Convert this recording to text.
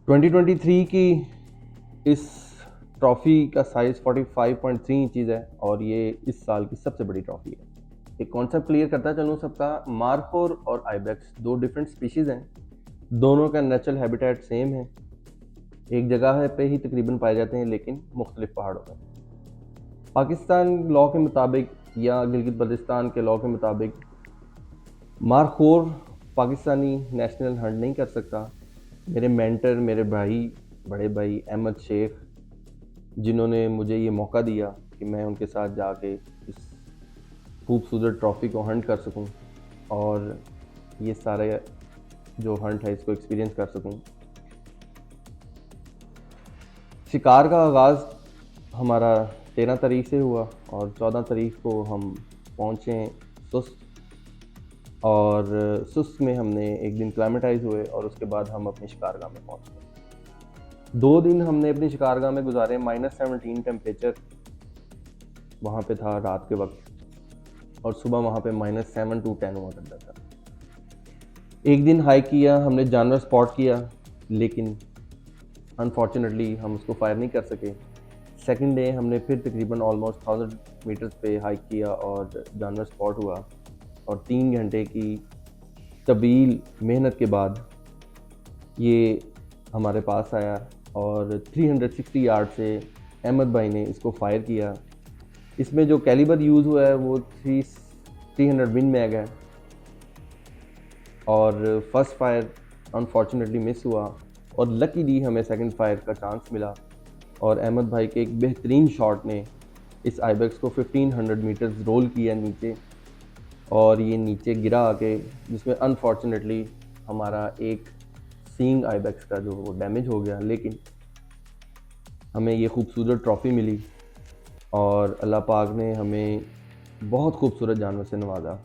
2023 की इस ट्रॉफ़ी का साइज़ 45.3 इंचज़ है और ये इस साल की सबसे बड़ी ट्रॉफ़ी है। एक कॉन्सेप्ट क्लियर करता चलूँ सबका, मारखोर और आइबेक्स दो डिफरेंट स्पीशीज़ हैं। दोनों का नेचुरल हैबिटेट सेम है, एक जगह है पे ही तकरीबन पाए जाते हैं लेकिन मुख्तलिफ पहाड़ों में। पाकिस्तान लॉ के मुताबिक या गिलगित बल्तिस्तान के लॉ के मुताबिक मारखोर पाकिस्तानी नेशनल हंट नहीं कर सकता। मेरे मेंटर, मेरे भाई, बड़े भाई अहमद शेख, जिन्होंने मुझे ये मौका दिया कि मैं उनके साथ जाके इस खूबसूरत ट्रॉफ़ी को हंट कर सकूं और ये सारे जो हंट है इसको एक्सपीरियंस कर सकूं। शिकार का आगाज़ हमारा 13 तारीख से हुआ और 14 तारीख को हम पहुँचे सुस्त, और सुस्त में हमने एक दिन क्लाइमेटाइज हुए और उसके बाद हम अपनी शिकारगाह में पहुँच गए। 2 दिन हमने अपनी शिकारगाह में गुजारे। -17 टेम्परेचर वहाँ पे था रात के वक्त और सुबह वहाँ पे -7 to 10 हुआ करता था। एक दिन हाइक किया, हमने जानवर स्पॉट किया लेकिन अनफॉर्चुनेटली हम उसको फायर नहीं कर सके। सेकंड डे हमने फिर तकरीबन ऑलमोस्ट 1000 मीटर्स पे हाइक किया और जानवर स्पॉट हुआ और 3 घंटे की तवील मेहनत के बाद ये हमारे पास आया और 360 यार्ड से अहमद भाई ने इसको फायर किया। इसमें जो कैलिबर यूज़ हुआ है वो 300 विन मैग है और फर्स्ट फायर अनफॉर्चुनेटली मिस हुआ और लकीली हमें सेकंड फायर का चांस मिला और अहमद भाई के एक बेहतरीन शॉट ने इस आइबेक्स को 1500 मीटर्स रोल किया नीचे और ये नीचे गिरा आके, जिसमें अनफॉर्चुनेटली हमारा एक सींग आइबेक्स का जो वो डैमेज हो गया। लेकिन हमें ये खूबसूरत ट्रॉफ़ी मिली और अल्लाह पाक ने हमें बहुत खूबसूरत जानवर से नवाजा।